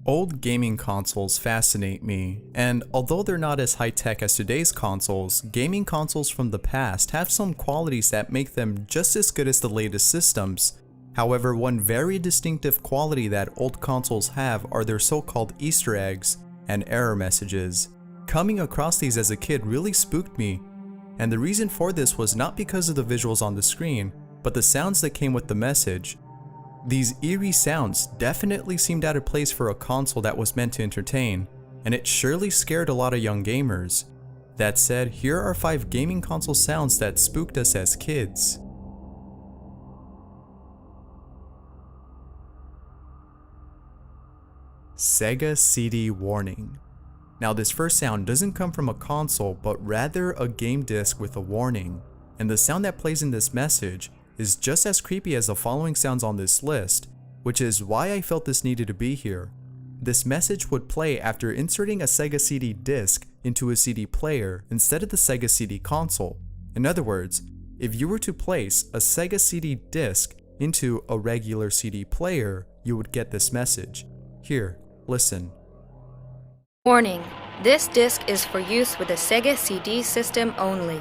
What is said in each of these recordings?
Old gaming consoles fascinate me, and although they're not as high-tech as today's consoles, gaming consoles from the past have some qualities that make them just as good as the latest systems. However, one very distinctive quality that old consoles have are their so-called Easter eggs and error messages. Coming across these as a kid really spooked me, and the reason for this was not because of the visuals on the screen, but the sounds that came with the message. These eerie sounds definitely seemed out of place for a console that was meant to entertain, and it surely scared a lot of young gamers. That said, here are 5 gaming console sounds that spooked us as kids. Sega CD warning. Now this first sound doesn't come from a console, but rather a game disc with a warning, and the sound that plays in this message is just as creepy as the following sounds on this list, which is why I felt this needed to be here. This message would play after inserting a Sega CD disc into a CD player instead of the Sega CD console. In other words, if you were to place a Sega CD disc into a regular CD player, you would get this message. Here, listen. Warning: this disc is for use with a Sega CD system only.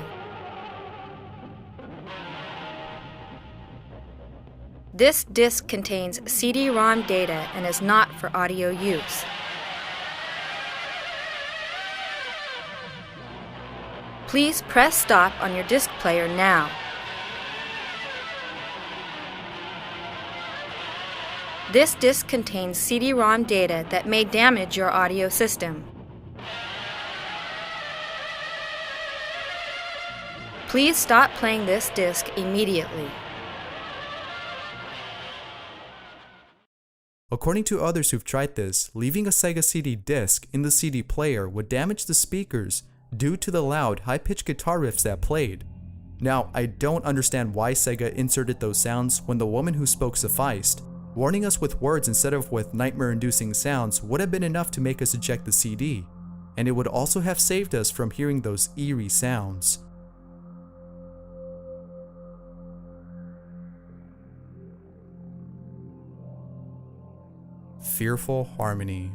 This disc contains CD-ROM data and is not for audio use. Please press stop on your disc player now. This disc contains CD-ROM data that may damage your audio system. Please stop playing this disc immediately. According to others who've tried this, leaving a Sega CD disc in the CD player would damage the speakers due to the loud, high-pitched guitar riffs that played. Now, I don't understand why Sega inserted those sounds when the woman who spoke sufficed. Warning us with words instead of with nightmare-inducing sounds would have been enough to make us eject the CD, and it would also have saved us from hearing those eerie sounds. Fearful harmony.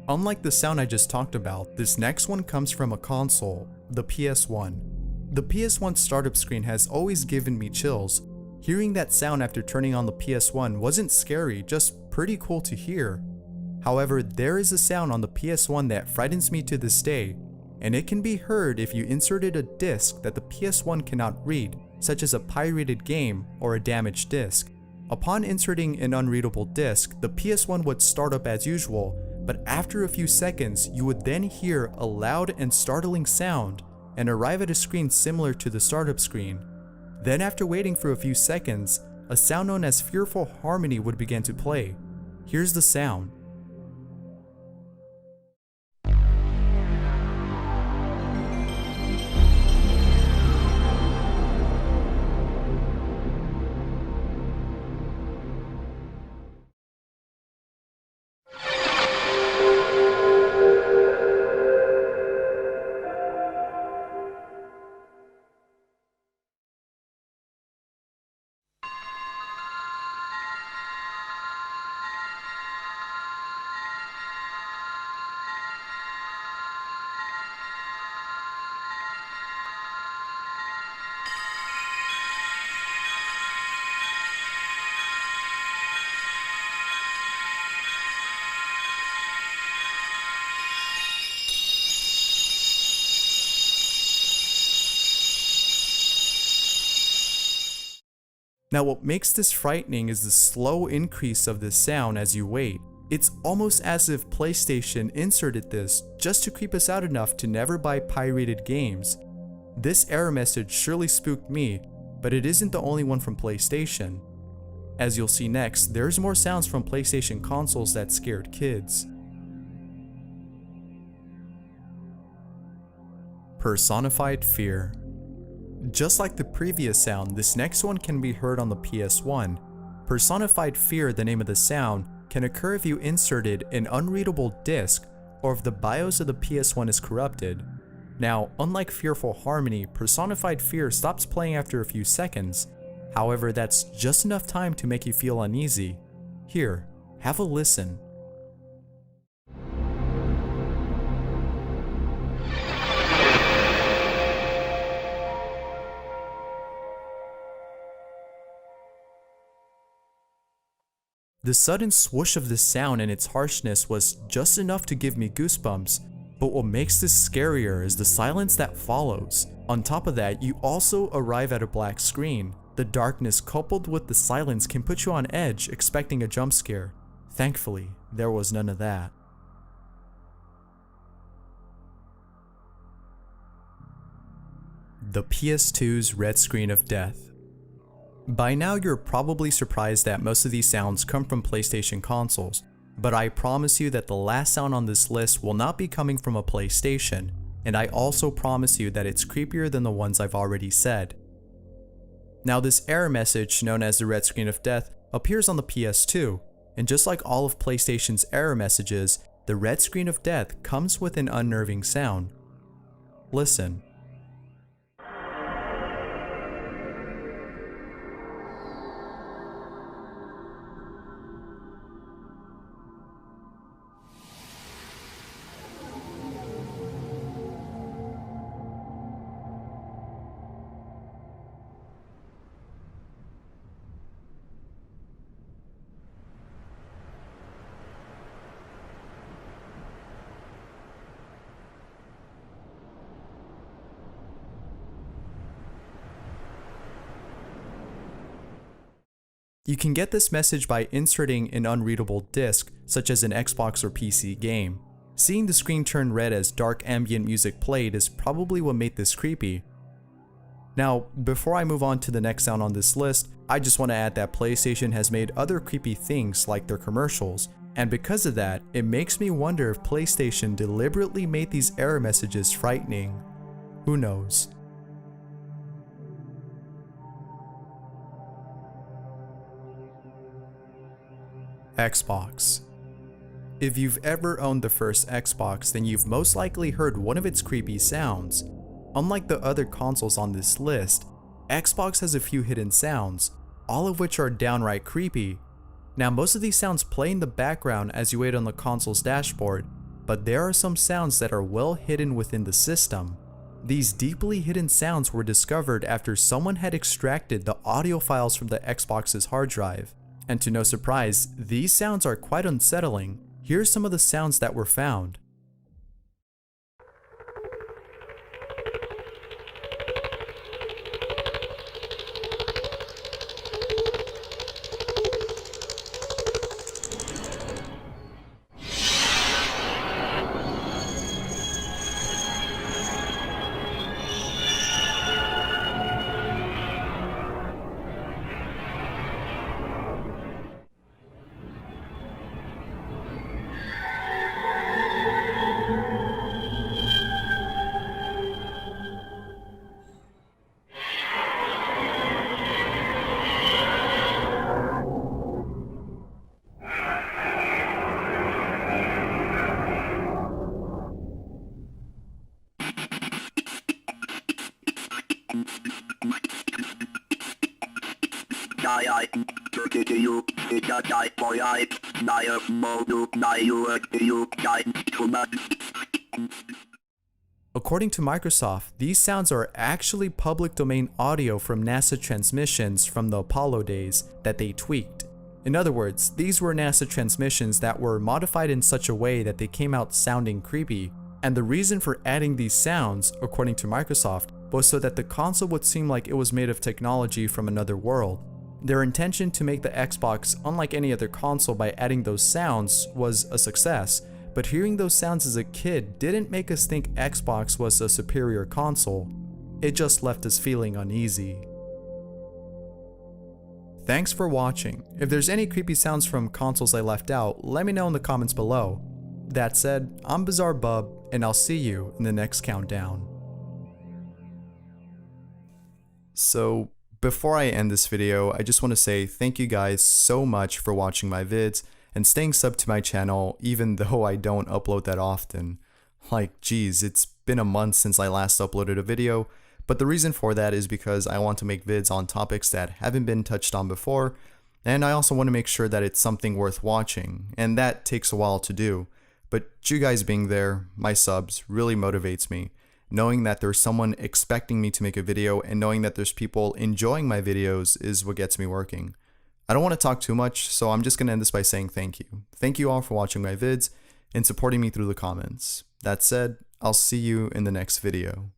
Unlike the sound I just talked about, this next one comes from a console, the PS1. The PS1 startup screen has always given me chills. Hearing that sound after turning on the PS1 wasn't scary, just pretty cool to hear. However, there is a sound on the PS1 that frightens me to this day, and it can be heard if you inserted a disc that the PS1 cannot read, such as a pirated game or a damaged disc. Upon inserting an unreadable disc, the PS1 would start up as usual, but after a few seconds, you would then hear a loud and startling sound and arrive at a screen similar to the startup screen. Then after waiting for a few seconds, a sound known as fearful harmony would begin to play. Here's the sound. Now what makes this frightening is the slow increase of this sound as you wait. It's almost as if PlayStation inserted this just to creep us out enough to never buy pirated games. This error message surely spooked me, but it isn't the only one from PlayStation. As you'll see next, there's more sounds from PlayStation consoles that scared kids. Personified fear. Just like the previous sound, this next one can be heard on the PS1. Personified fear, the name of the sound, can occur if you inserted an unreadable disc or if the BIOS of the PS1 is corrupted. Now, unlike fearful harmony, personified fear stops playing after a few seconds. However, that's just enough time to make you feel uneasy. Here, have a listen. The sudden swoosh of this sound and its harshness was just enough to give me goosebumps, but what makes this scarier is the silence that follows. On top of that, you also arrive at a black screen. The darkness coupled with the silence can put you on edge expecting a jump scare. Thankfully, there was none of that. The PS2's red screen of death. By now you're probably surprised that most of these sounds come from PlayStation consoles, but I promise you that the last sound on this list will not be coming from a PlayStation, and I also promise you that it's creepier than the ones I've already said. Now this error message, known as the red screen of death, appears on the PS2, and just like all of PlayStation's error messages, the red screen of death comes with an unnerving sound. Listen. You can get this message by inserting an unreadable disc, such as an Xbox or PC game. Seeing the screen turn red as dark ambient music played is probably what made this creepy. Now, before I move on to the next sound on this list, I just want to add that PlayStation has made other creepy things like their commercials, and because of that, it makes me wonder if PlayStation deliberately made these error messages frightening. Who knows? Xbox. If you've ever owned the first Xbox, then you've most likely heard one of its creepy sounds. Unlike the other consoles on this list, Xbox has a few hidden sounds, all of which are downright creepy. Now most of these sounds play in the background as you wait on the console's dashboard, but there are some sounds that are well hidden within the system. These deeply hidden sounds were discovered after someone had extracted the audio files from the Xbox's hard drive. And to no surprise, these sounds are quite unsettling. Here's some of the sounds that were found. According to Microsoft, these sounds are actually public domain audio from NASA transmissions from the Apollo days that they tweaked. In other words, these were NASA transmissions that were modified in such a way that they came out sounding creepy. And the reason for adding these sounds, according to Microsoft, was so that the console would seem like it was made of technology from another world. Their intention to make the Xbox unlike any other console by adding those sounds was a success, but hearing those sounds as a kid didn't make us think Xbox was a superior console. It just left us feeling uneasy. Thanks for watching. If there's any creepy sounds from consoles I left out, let me know in the comments below. That said, I'm Bizarre Bub, and I'll see you in the next countdown. So, before I end this video, I just want to say thank you guys so much for watching my vids and staying sub to my channel even though I don't upload that often. Like, geez, it's been a month since I last uploaded a video, but the reason for that is because I want to make vids on topics that haven't been touched on before, and I also want to make sure that it's something worth watching, and that takes a while to do. But you guys being there, my subs, really motivates me. Knowing that there's someone expecting me to make a video and knowing that there's people enjoying my videos is what gets me working. I don't want to talk too much, so I'm just going to end this by saying thank you. Thank you all for watching my vids and supporting me through the comments. That said, I'll see you in the next video.